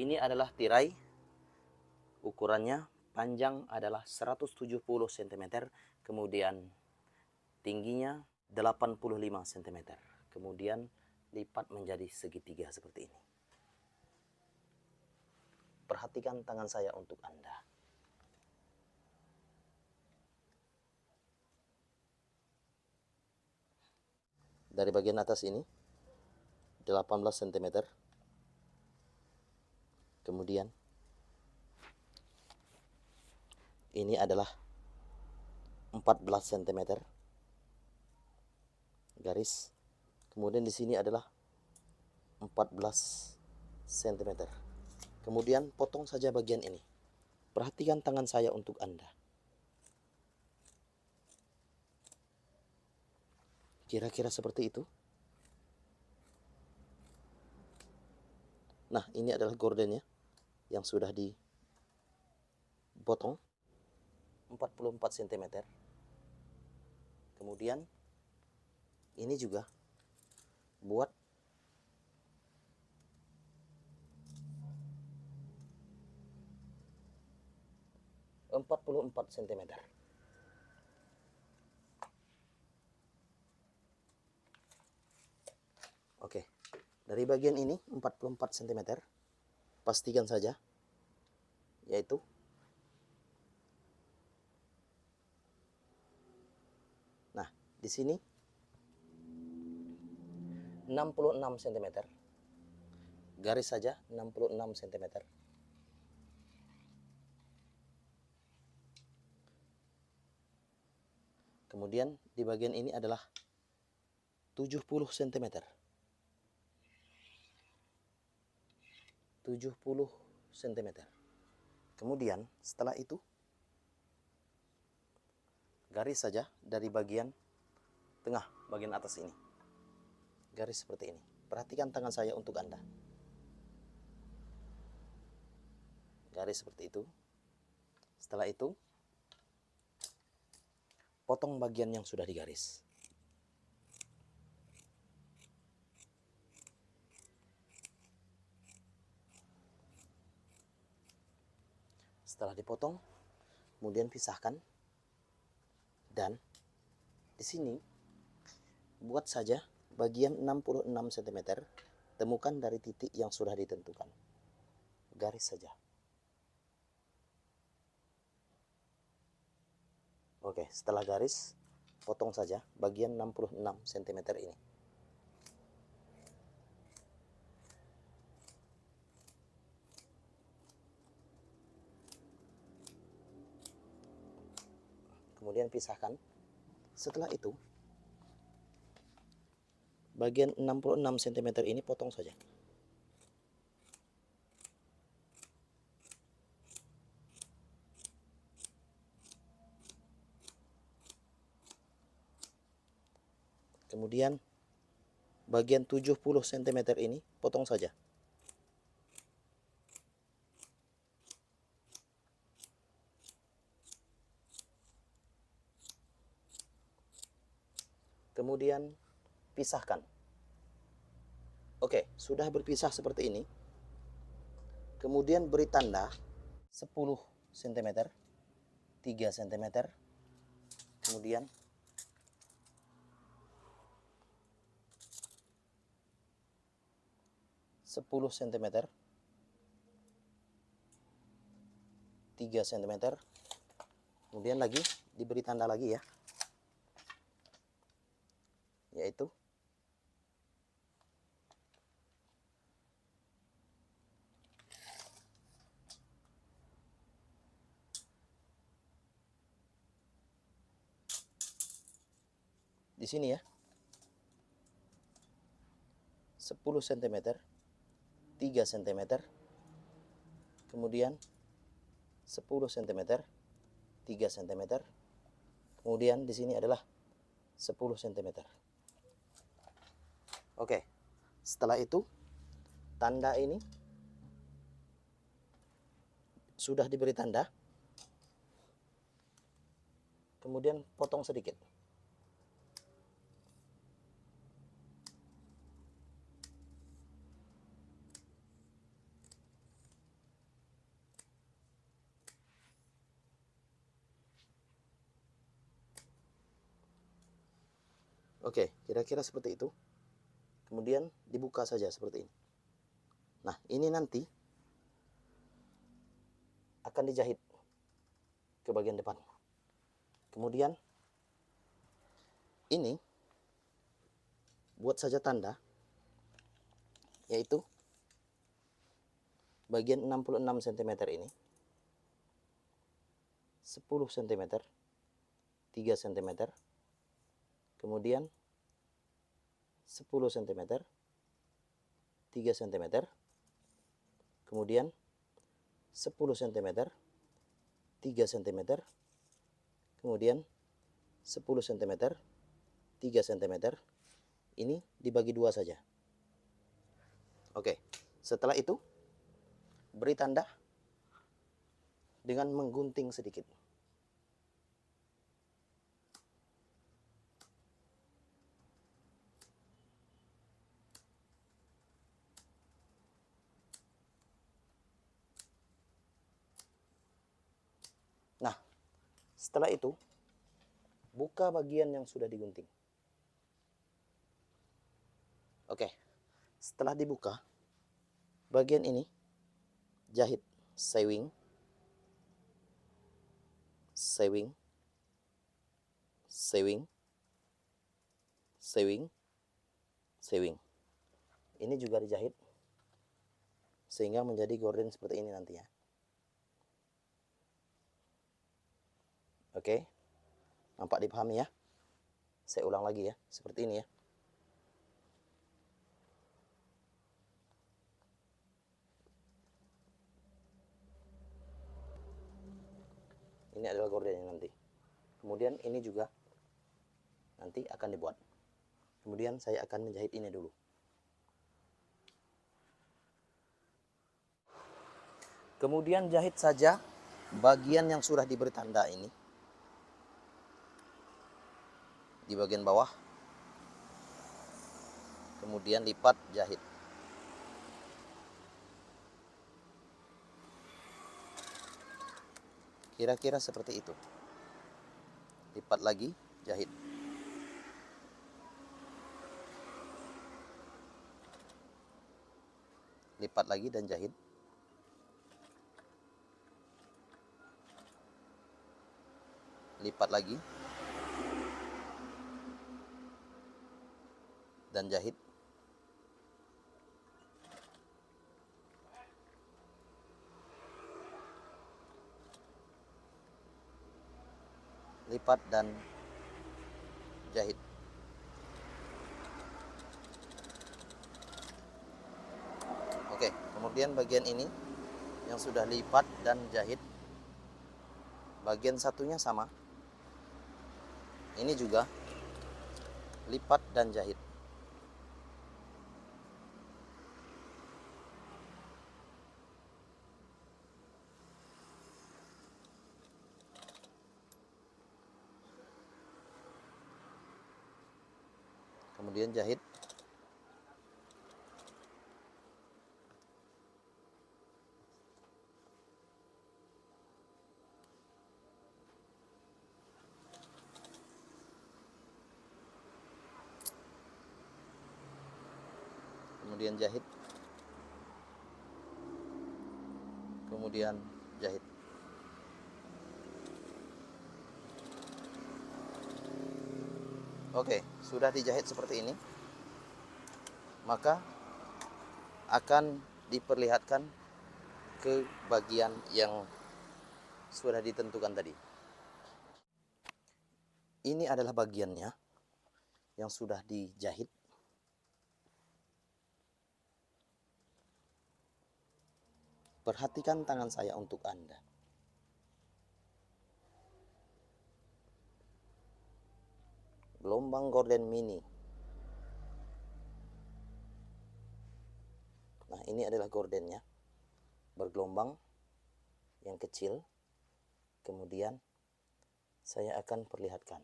Ini adalah tirai, ukurannya panjang adalah 170 cm, kemudian tingginya 85 cm, kemudian lipat menjadi segitiga seperti ini. Perhatikan tangan saya untuk Anda. Dari bagian atas ini 18 cm, kemudian ini adalah 14 cm garis, kemudian di sini adalah 14 cm. Kemudian potong saja bagian ini. Perhatikan tangan saya untuk Anda. Kira-kira seperti itu. Nah, ini adalah gordennya yang sudah dipotong 44 cm. Kemudian ini juga buat 44 cm. Oke, dari bagian ini 44 cm, pastikan saja, yaitu nah, di sini 66 cm. Garis saja 66 cm. Kemudian di bagian ini adalah 70 cm. 70 cm. Kemudian setelah itu garis saja dari bagian tengah, bagian atas ini. Garis seperti ini. Perhatikan tangan saya untuk Anda. Garis seperti itu. Setelah itu potong bagian yang sudah digaris. Setelah dipotong, kemudian pisahkan, dan di sini buat saja bagian 66 cm, temukan dari titik yang sudah ditentukan. Garis saja. Oke, setelah garis, potong saja bagian 66 cm ini. Kemudian pisahkan. Setelah itu bagian 66 cm ini potong saja. Kemudian bagian 70 cm ini potong saja. Kemudian pisahkan. Oke, sudah berpisah seperti ini. Kemudian beri tanda 10 cm, 3 cm, kemudian 10 cm, 3 cm, kemudian lagi diberi tanda lagi ya, yaitu di sini ya, 10 cm, 3 cm, kemudian 10 cm, 3 cm, kemudian di sini adalah 10 cm. Oke, setelah itu tanda ini sudah diberi tanda, kemudian potong sedikit. Oke, kira-kira seperti itu. Kemudian dibuka saja seperti ini. Nah, ini nanti akan dijahit ke bagian depan. Kemudian ini buat saja tanda, yaitu bagian 66 cm ini 10 cm, 3 cm, kemudian 10 cm, 3 cm, kemudian 10 cm, 3 cm, kemudian 10 cm, 3 cm. Ini dibagi dua saja. Oke, setelah itu beri tanda dengan menggunting sedikit. Nah, setelah itu buka bagian yang sudah digunting. Oke, setelah dibuka bagian ini jahit sewing, sewing, sewing, sewing, sewing. Ini juga dijahit sehingga menjadi gorden seperti ini nantinya. Oke, nampak dipahami ya? Saya ulang lagi ya, seperti ini ya. Ini adalah gordennya nanti. Kemudian ini juga nanti akan dibuat. Kemudian saya akan menjahit ini dulu. Kemudian jahit saja bagian yang sudah diberi tanda ini di bagian bawah. Kemudian lipat, jahit. Kira-kira seperti itu. Lipat lagi, jahit. Lipat lagi dan jahit. Lipat lagi dan jahit. Lipat dan jahit. Oke, kemudian bagian ini yang sudah lipat dan jahit, bagian satunya sama. Ini juga lipat dan jahit. Kemudian jahit. Kemudian jahit. Kemudian jahit. Oke, sudah dijahit seperti ini. Maka akan diperlihatkan ke bagian yang sudah ditentukan tadi. Ini adalah bagiannya yang sudah dijahit. Perhatikan tangan saya untuk Anda. Gelombang gorden mini. Nah, ini adalah gordennya. Bergelombang yang kecil. Kemudian saya akan perlihatkan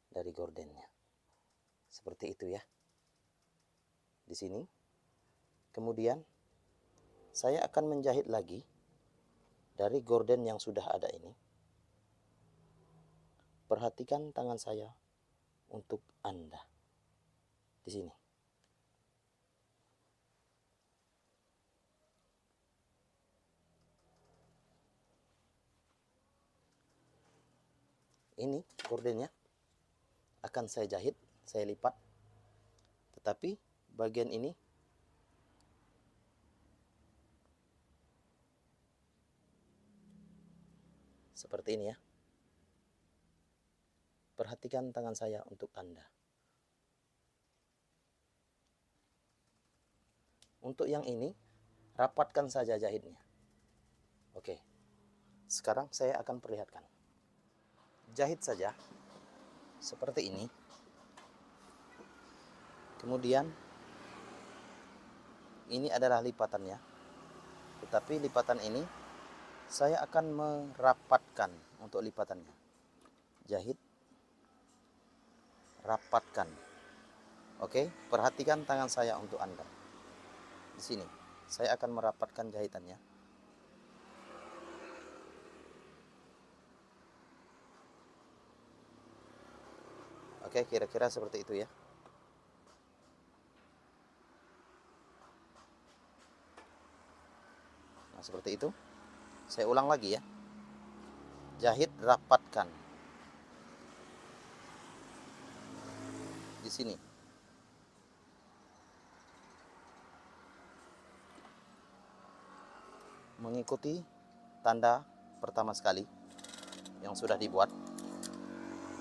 dari gordennya. Seperti itu ya. Di sini. Kemudian saya akan menjahit lagi dari gorden yang sudah ada ini. Perhatikan tangan saya untuk Anda. di sini. Ini gordennya akan saya jahit, saya lipat. Tetapi bagian ini seperti ini ya. Perhatikan tangan saya untuk Anda. Untuk yang ini, rapatkan saja jahitnya. Oke, sekarang saya akan perlihatkan. Jahit saja seperti ini. Kemudian ini adalah lipatannya. Tetapi lipatan ini saya akan merapatkan untuk lipatannya. Jahit, rapatkan. Oke, perhatikan tangan saya untuk Anda. Di sini saya akan merapatkan jahitannya. Oke, kira-kira seperti itu ya. Nah, seperti itu. Saya ulang lagi ya. Jahit, rapatkan. Di sini. Mengikuti tanda pertama sekali yang sudah dibuat.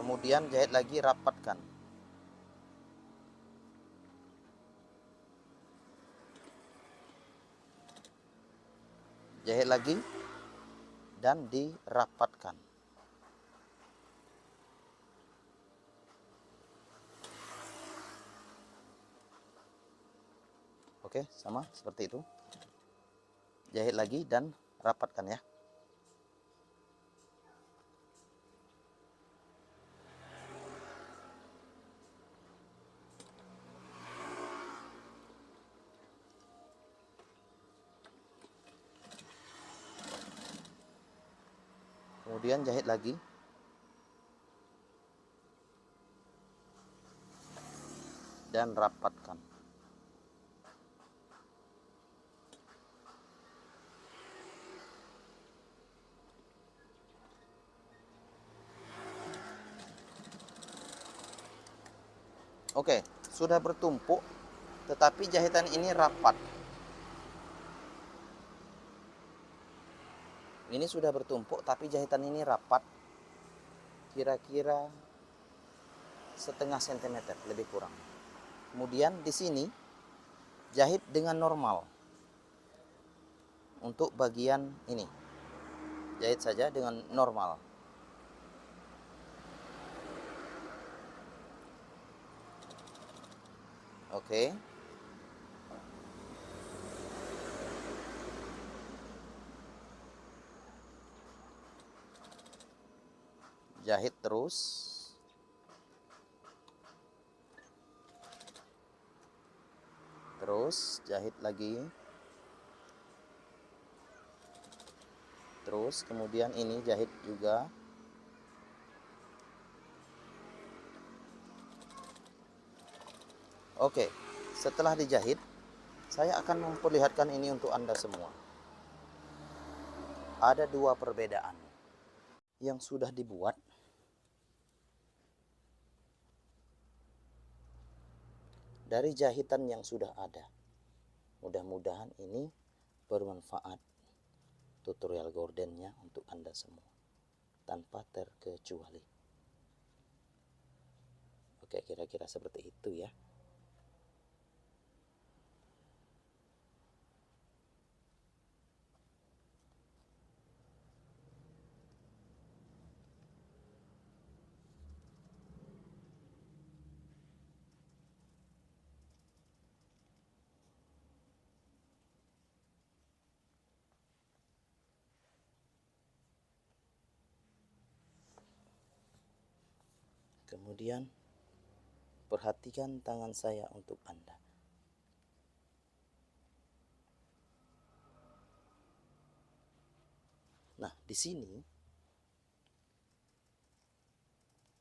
Kemudian jahit lagi, rapatkan. Jahit lagi dan dirapatkan. Oke, sama seperti itu. Jahit lagi dan rapatkan ya. Kemudian jahit lagi. Dan rapatkan. Oke, sudah bertumpuk, tetapi jahitan ini rapat. Ini sudah bertumpuk, tapi jahitan ini rapat. Kira-kira setengah sentimeter, lebih kurang. Kemudian di sini jahit dengan normal. Untuk bagian ini, jahit saja dengan normal. Oke. Jahit terus. Terus jahit lagi. Terus kemudian ini jahit juga. Oke, setelah dijahit, saya akan memperlihatkan ini untuk Anda semua. Ada dua perbedaan yang sudah dibuat dari jahitan yang sudah ada. Mudah-mudahan ini bermanfaat tutorial gordennya untuk Anda semua, tanpa terkecuali. Oke, kira-kira seperti itu ya. Kemudian perhatikan tangan saya untuk Anda. Nah, di sini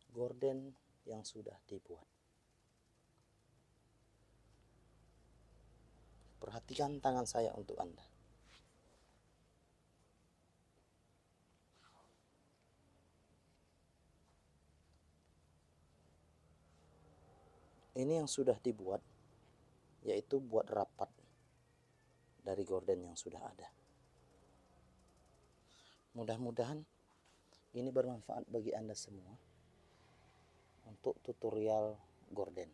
gorden yang sudah dibuat. Perhatikan tangan saya untuk Anda. Ini yang sudah dibuat, yaitu buat rapat dari gorden yang sudah ada. Mudah-mudahan ini bermanfaat bagi Anda semua untuk tutorial gorden.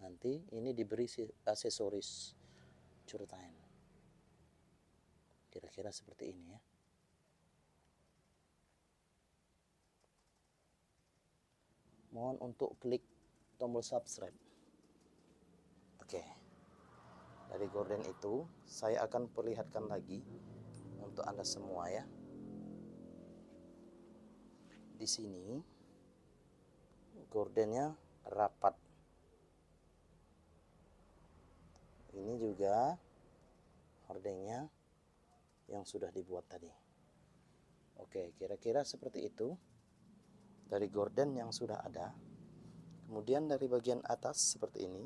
Nanti ini diberi aksesoris curtain. Kira-kira seperti ini ya. Mohon untuk klik tombol subscribe. Oke. Dari gorden itu saya akan perlihatkan lagi untuk Anda semua ya. Di sini gordennya rapat. Ini juga hordengnya yang sudah dibuat tadi. Oke, kira-kira seperti itu dari gorden yang sudah ada. Kemudian dari bagian atas seperti ini.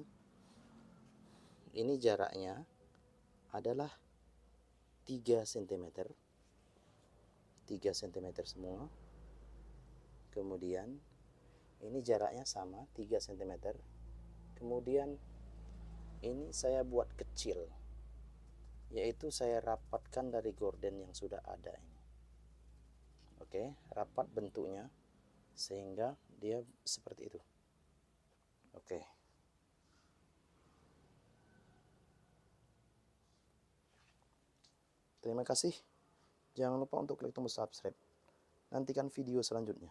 Ini jaraknya adalah 3 cm. 3 cm semua. Kemudian ini jaraknya sama 3 cm. Kemudian ini saya buat kecil, yaitu saya rapatkan dari gorden yang sudah ada ini. Oke, rapat bentuknya sehingga dia seperti itu. Oke. Terima kasih. Jangan lupa untuk klik tombol subscribe. Nantikan video selanjutnya.